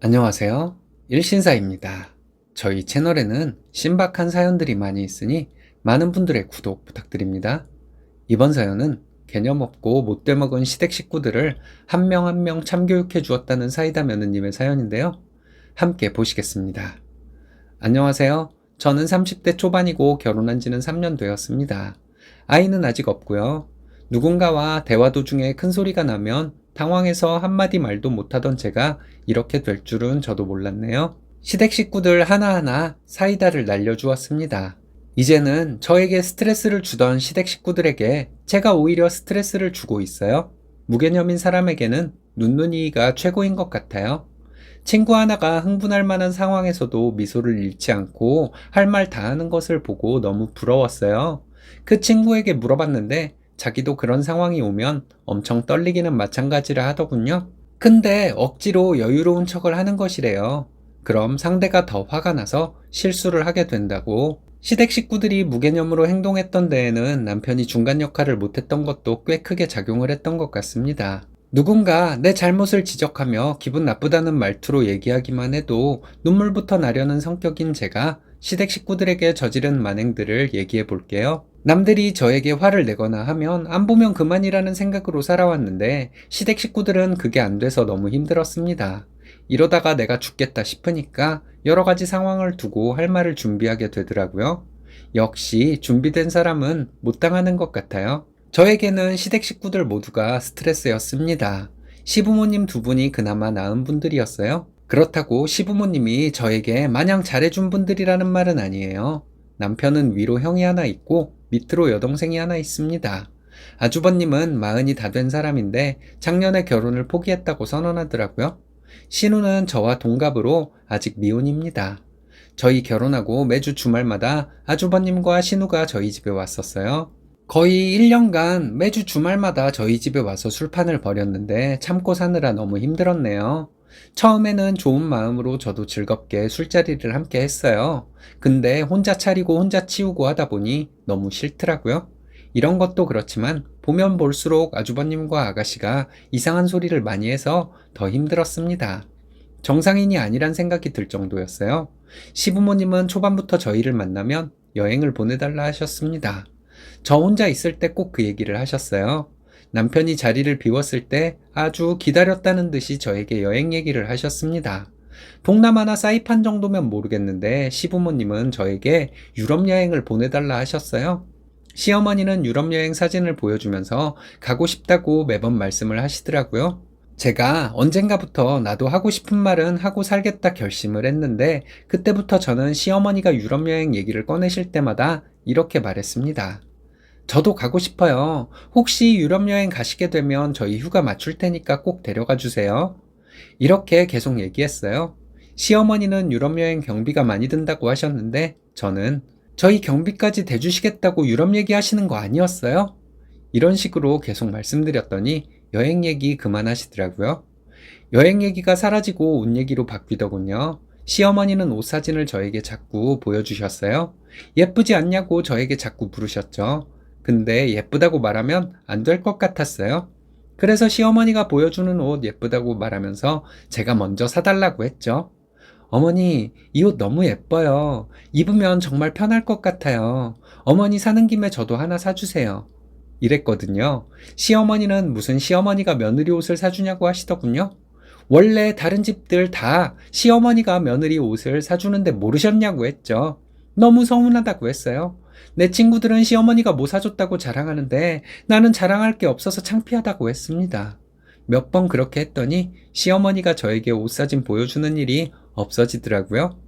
안녕하세요. 일신사입니다. 저희 채널에는 신박한 사연들이 많이 있으니 많은 분들의 구독 부탁드립니다. 이번 사연은 개념 없고 못돼 먹은 시댁 식구들을 한 명 한 명 참교육해 주었다는 사이다 며느님의 사연인데요. 함께 보시겠습니다. 안녕하세요. 저는 30대 초반이고 결혼한 지는 3년 되었습니다. 아이는 아직 없고요. 누군가와 대화 도중에 큰 소리가 나면 당황해서 한마디 말도 못하던 제가 이렇게 될 줄은 저도 몰랐네요. 시댁 식구들 하나하나 사이다를 날려주었습니다. 이제는 저에게 스트레스를 주던 시댁 식구들에게 제가 오히려 스트레스를 주고 있어요. 무개념인 사람에게는 눈눈이가 최고인 것 같아요. 친구 하나가 흥분할 만한 상황에서도 미소를 잃지 않고 할 말 다 하는 것을 보고 너무 부러웠어요. 그 친구에게 물어봤는데 자기도 그런 상황이 오면 엄청 떨리기는 마찬가지라 하더군요. 근데 억지로 여유로운 척을 하는 것이래요. 그럼 상대가 더 화가 나서 실수를 하게 된다고. 시댁 식구들이 무개념으로 행동했던 데에는 남편이 중간 역할을 못했던 것도 꽤 크게 작용을 했던 것 같습니다. 누군가 내 잘못을 지적하며 기분 나쁘다는 말투로 얘기하기만 해도 눈물부터 나려는 성격인 제가 시댁 식구들에게 저지른 만행들을 얘기해 볼게요. 남들이 저에게 화를 내거나 하면 안 보면 그만이라는 생각으로 살아왔는데 시댁 식구들은 그게 안 돼서 너무 힘들었습니다. 이러다가 내가 죽겠다 싶으니까 여러 가지 상황을 두고 할 말을 준비하게 되더라고요. 역시 준비된 사람은 못 당하는 것 같아요. 저에게는 시댁 식구들 모두가 스트레스였습니다. 시부모님 두 분이 그나마 나은 분들이었어요. 그렇다고 시부모님이 저에게 마냥 잘해준 분들이라는 말은 아니에요. 남편은 위로 형이 하나 있고 밑으로 여동생이 하나 있습니다. 아주버님은 40이 다 된 사람인데 작년에 결혼을 포기했다고 선언하더라고요. 신우는 저와 동갑으로 아직 미혼입니다. 저희 결혼하고 매주 주말마다 아주버님과 신우가 저희 집에 왔었어요. 거의 1년간 매주 주말마다 저희 집에 와서 술판을 벌였는데 참고 사느라 너무 힘들었네요. 처음에는 좋은 마음으로 저도 즐겁게 술자리를 함께 했어요. 근데 혼자 차리고 혼자 치우고 하다 보니 너무 싫더라고요. 이런 것도 그렇지만 보면 볼수록 아주버님과 아가씨가 이상한 소리를 많이 해서 더 힘들었습니다. 정상인이 아니란 생각이 들 정도였어요. 시부모님은 초반부터 저희를 만나면 여행을 보내달라 하셨습니다. 저 혼자 있을 때 꼭 그 얘기를 하셨어요. 남편이 자리를 비웠을 때 아주 기다렸다는 듯이 저에게 여행 얘기를 하셨습니다. 동남아나 사이판 정도면 모르겠는데 시부모님은 저에게 유럽 여행을 보내달라 하셨어요. 시어머니는 유럽 여행 사진을 보여주면서 가고 싶다고 매번 말씀을 하시더라고요. 제가 언젠가부터 나도 하고 싶은 말은 하고 살겠다 결심을 했는데 그때부터 저는 시어머니가 유럽 여행 얘기를 꺼내실 때마다 이렇게 말했습니다. 저도 가고 싶어요. 혹시 유럽 여행 가시게 되면 저희 휴가 맞출 테니까 꼭 데려가 주세요. 이렇게 계속 얘기했어요. 시어머니는 유럽 여행 경비가 많이 든다고 하셨는데 저는 저희 경비까지 대주시겠다고 유럽 얘기하시는 거 아니었어요? 이런 식으로 계속 말씀드렸더니 여행 얘기 그만하시더라고요. 여행 얘기가 사라지고 옷 얘기로 바뀌더군요. 시어머니는 옷 사진을 저에게 자꾸 보여주셨어요. 예쁘지 않냐고 저에게 자꾸 물으셨죠. 근데 예쁘다고 말하면 안 될 것 같았어요. 그래서 시어머니가 보여주는 옷 예쁘다고 말하면서 제가 먼저 사달라고 했죠. 어머니, 이 옷 너무 예뻐요. 입으면 정말 편할 것 같아요. 어머니 사는 김에 저도 하나 사주세요. 이랬거든요. 시어머니는 무슨 시어머니가 며느리 옷을 사주냐고 하시더군요. 원래 다른 집들 다 시어머니가 며느리 옷을 사주는데 모르셨냐고 했죠. 너무 서운하다고 했어요. 내 친구들은 시어머니가 뭐 사줬다고 자랑하는데 나는 자랑할 게 없어서 창피하다고 했습니다. 몇 번 그렇게 했더니 시어머니가 저에게 옷 사진 보여주는 일이 없어지더라고요.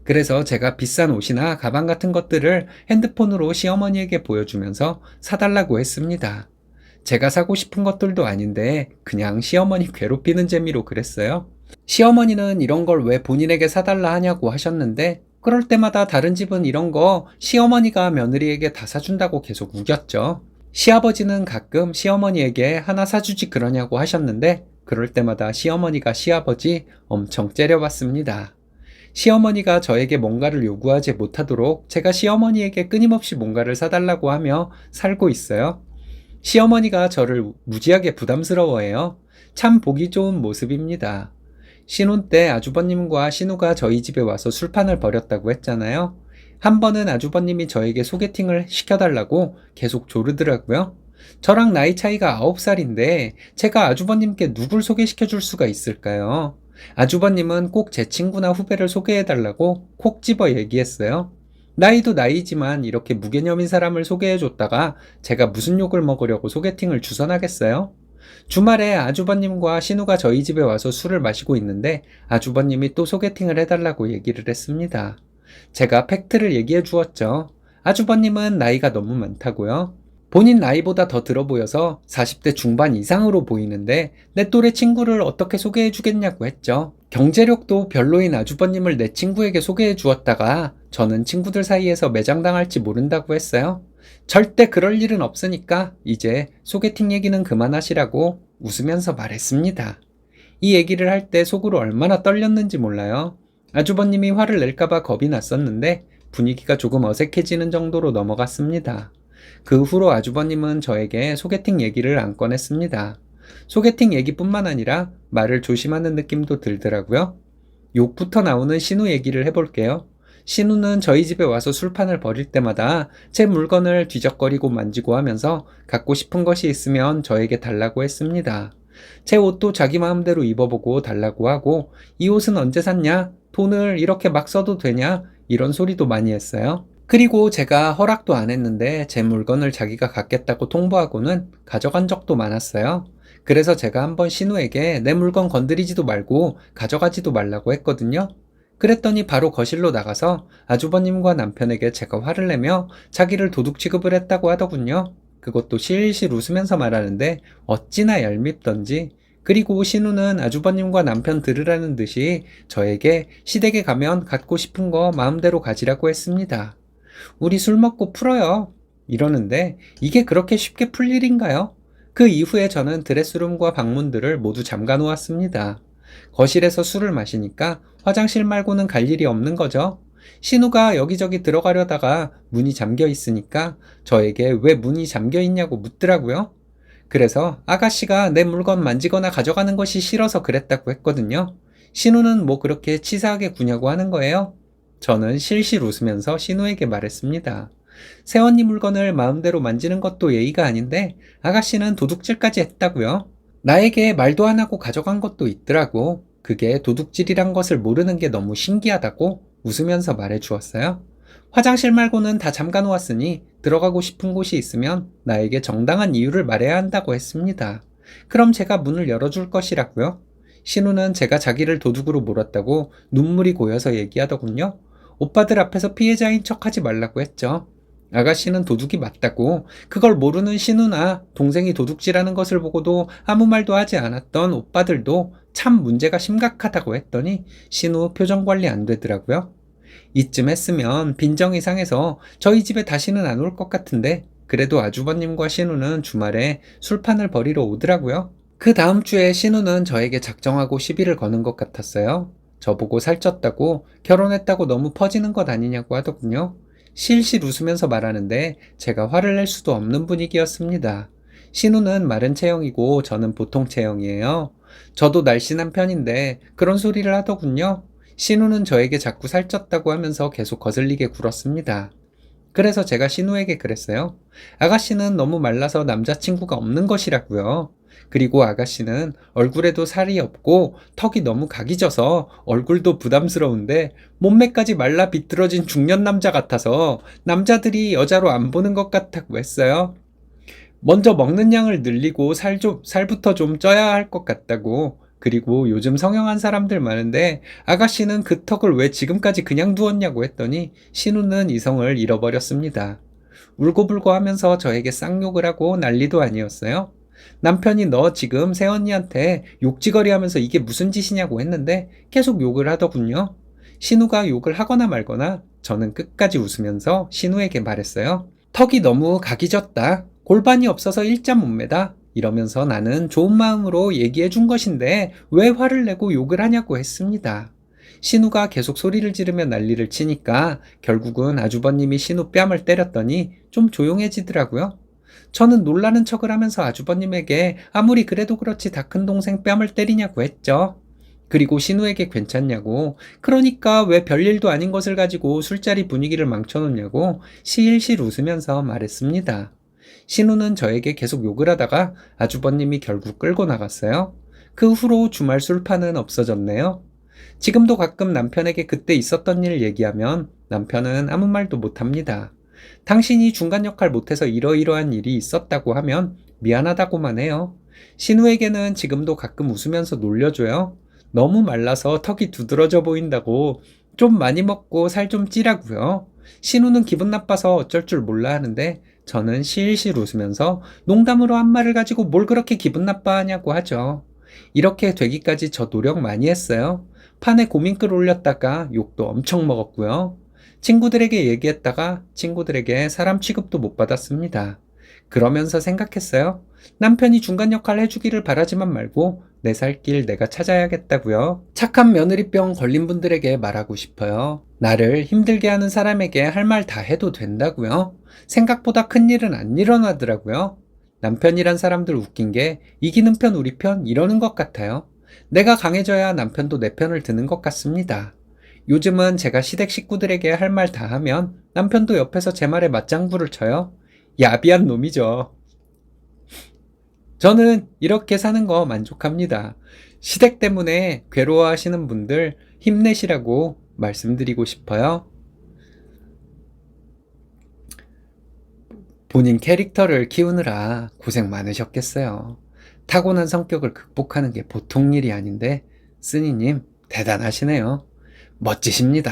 그래서 제가 비싼 옷이나 가방 같은 것들을 핸드폰으로 시어머니에게 보여주면서 사달라고 했습니다. 제가 사고 싶은 것들도 아닌데 그냥 시어머니 괴롭히는 재미로 그랬어요. 시어머니는 이런 걸 왜 본인에게 사달라 하냐고 하셨는데 그럴 때마다 다른 집은 이런 거 시어머니가 며느리에게 다 사준다고 계속 우겼죠. 시아버지는 가끔 시어머니에게 하나 사주지 그러냐고 하셨는데 그럴 때마다 시어머니가 시아버지 엄청 째려봤습니다. 시어머니가 저에게 뭔가를 요구하지 못하도록 제가 시어머니에게 끊임없이 뭔가를 사달라고 하며 살고 있어요. 시어머니가 저를 무지하게 부담스러워해요. 참 보기 좋은 모습입니다. 신혼 때 아주버님과 신우가 저희 집에 와서 술판을 벌였다고 했잖아요. 한 번은 아주버님이 저에게 소개팅을 시켜달라고 계속 조르더라고요. 저랑 나이 차이가 9살인데 제가 아주버님께 누굴 소개시켜 줄 수가 있을까요? 아주버님은 꼭 제 친구나 후배를 소개해달라고 콕 집어 얘기했어요. 나이도 나이지만 이렇게 무개념인 사람을 소개해줬다가 제가 무슨 욕을 먹으려고 소개팅을 주선하겠어요? 주말에 아주버님과 신우가 저희 집에 와서 술을 마시고 있는데 아주버님이 또 소개팅을 해달라고 얘기를 했습니다. 제가 팩트를 얘기해 주었죠. 아주버님은 나이가 너무 많다고요. 본인 나이보다 더 들어 보여서 40대 중반 이상으로 보이는데 내 또래 친구를 어떻게 소개해 주겠냐고 했죠. 경제력도 별로인 아주버님을 내 친구에게 소개해 주었다가 저는 친구들 사이에서 매장당할지 모른다고 했어요. 절대 그럴 일은 없으니까 이제 소개팅 얘기는 그만하시라고 웃으면서 말했습니다. 이 얘기를 할 때 속으로 얼마나 떨렸는지 몰라요. 아주버님이 화를 낼까봐 겁이 났었는데 분위기가 조금 어색해지는 정도로 넘어갔습니다. 그 후로 아주버님은 저에게 소개팅 얘기를 안 꺼냈습니다. 소개팅 얘기뿐만 아니라 말을 조심하는 느낌도 들더라고요. 욕부터 나오는 신우 얘기를 해볼게요. 신우는 저희 집에 와서 술판을 벌일 때마다 제 물건을 뒤적거리고 만지고 하면서 갖고 싶은 것이 있으면 저에게 달라고 했습니다. 제 옷도 자기 마음대로 입어보고 달라고 하고 이 옷은 언제 샀냐? 돈을 이렇게 막 써도 되냐? 이런 소리도 많이 했어요. 그리고 제가 허락도 안 했는데 제 물건을 자기가 갖겠다고 통보하고는 가져간 적도 많았어요. 그래서 제가 한번 신우에게 내 물건 건드리지도 말고 가져가지도 말라고 했거든요. 그랬더니 바로 거실로 나가서 아주버님과 남편에게 제가 화를 내며 자기를 도둑 취급을 했다고 하더군요. 그것도 실실 웃으면서 말하는데 어찌나 얄밉던지. 그리고 신우는 아주버님과 남편 들으라는 듯이 저에게 시댁에 가면 갖고 싶은 거 마음대로 가지라고 했습니다. 우리 술 먹고 풀어요. 이러는데 이게 그렇게 쉽게 풀 일인가요? 그 이후에 저는 드레스룸과 방문들을 모두 잠가 놓았습니다. 거실에서 술을 마시니까 화장실 말고는 갈 일이 없는 거죠. 신우가 여기저기 들어가려다가 문이 잠겨 있으니까 저에게 왜 문이 잠겨 있냐고 묻더라고요. 그래서 아가씨가 내 물건 만지거나 가져가는 것이 싫어서 그랬다고 했거든요. 신우는 뭐 그렇게 치사하게 구냐고 하는 거예요? 저는 실실 웃으면서 신우에게 말했습니다. 새언니 물건을 마음대로 만지는 것도 예의가 아닌데 아가씨는 도둑질까지 했다고요. 나에게 말도 안 하고 가져간 것도 있더라고. 그게 도둑질이란 것을 모르는 게 너무 신기하다고 웃으면서 말해 주었어요. 화장실 말고는 다 잠가 놓았으니 들어가고 싶은 곳이 있으면 나에게 정당한 이유를 말해야 한다고 했습니다. 그럼 제가 문을 열어줄 것이라고요. 신우는 제가 자기를 도둑으로 몰았다고 눈물이 고여서 얘기하더군요. 오빠들 앞에서 피해자인 척하지 말라고 했죠. 아가씨는 도둑이 맞다고. 그걸 모르는 신우나 동생이 도둑질하는 것을 보고도 아무 말도 하지 않았던 오빠들도 참 문제가 심각하다고 했더니 신우 표정 관리 안 되더라고요. 이쯤 했으면 빈정이 상해서 저희 집에 다시는 안 올 것 같은데 그래도 아주버님과 신우는 주말에 술판을 벌이러 오더라고요. 그 다음 주에 신우는 저에게 작정하고 시비를 거는 것 같았어요. 저보고 살쪘다고 결혼했다고 너무 퍼지는 것 아니냐고 하더군요. 실실 웃으면서 말하는데 제가 화를 낼 수도 없는 분위기였습니다. 신우는 마른 체형이고 저는 보통 체형이에요. 저도 날씬한 편인데 그런 소리를 하더군요. 신우는 저에게 자꾸 살쪘다고 하면서 계속 거슬리게 굴었습니다. 그래서 제가 신우에게 그랬어요. 아가씨는 너무 말라서 남자친구가 없는 것이라고요. 그리고 아가씨는 얼굴에도 살이 없고 턱이 너무 각이 져서 얼굴도 부담스러운데 몸매까지 말라 비뚤어진 중년 남자 같아서 남자들이 여자로 안 보는 것 같다고 했어요. 먼저 먹는 양을 늘리고 살부터 좀 쪄야 할 것 같다고. 그리고 요즘 성형한 사람들 많은데 아가씨는 그 턱을 왜 지금까지 그냥 두었냐고 했더니 신우는 이성을 잃어버렸습니다. 울고불고 하면서 저에게 쌍욕을 하고 난리도 아니었어요. 남편이 너 지금 새언니한테 욕지거리 하면서 이게 무슨 짓이냐고 했는데 계속 욕을 하더군요. 신우가 욕을 하거나 말거나 저는 끝까지 웃으면서 신우에게 말했어요. 턱이 너무 각이 졌다. 골반이 없어서 일자 몸매다. 이러면서 나는 좋은 마음으로 얘기해 준 것인데 왜 화를 내고 욕을 하냐고 했습니다. 신우가 계속 소리를 지르며 난리를 치니까 결국은 아주버님이 신우 뺨을 때렸더니 좀 조용해지더라고요. 저는 놀라는 척을 하면서 아주버님에게 아무리 그래도 그렇지 다 큰 동생 뺨을 때리냐고 했죠. 그리고 신우에게 괜찮냐고, 그러니까 왜 별일도 아닌 것을 가지고 술자리 분위기를 망쳐놓냐고 실실 웃으면서 말했습니다. 신우는 저에게 계속 욕을 하다가 아주버님이 결국 끌고 나갔어요. 그 후로 주말 술판은 없어졌네요. 지금도 가끔 남편에게 그때 있었던 일 얘기하면 남편은 아무 말도 못합니다. 당신이 중간 역할 못해서 이러이러한 일이 있었다고 하면 미안하다고만 해요. 신우에게는 지금도 가끔 웃으면서 놀려줘요. 너무 말라서 턱이 두드러져 보인다고 좀 많이 먹고 살 좀 찌라고요. 신우는 기분 나빠서 어쩔 줄 몰라 하는데 저는 실실 웃으면서 농담으로 한 말을 가지고 뭘 그렇게 기분 나빠하냐고 하죠. 이렇게 되기까지 저 노력 많이 했어요. 판에 고민글 올렸다가 욕도 엄청 먹었고요. 친구들에게 얘기했다가 친구들에게 사람 취급도 못 받았습니다. 그러면서 생각했어요. 남편이 중간 역할 해주기를 바라지만 말고 내 살 길 내가 찾아야겠다고요. 착한 며느리병 걸린 분들에게 말하고 싶어요. 나를 힘들게 하는 사람에게 할 말 다 해도 된다고요. 생각보다 큰 일은 안 일어나더라고요. 남편이란 사람들 웃긴 게 이기는 편 우리 편 이러는 것 같아요. 내가 강해져야 남편도 내 편을 드는 것 같습니다. 요즘은 제가 시댁 식구들에게 할 말 다 하면 남편도 옆에서 제 말에 맞장구를 쳐요. 야비한 놈이죠. 저는 이렇게 사는 거 만족합니다. 시댁 때문에 괴로워하시는 분들 힘내시라고 말씀드리고 싶어요. 본인 캐릭터를 키우느라 고생 많으셨겠어요. 타고난 성격을 극복하는 게 보통 일이 아닌데, 쓰니님 대단하시네요. 멋지십니다.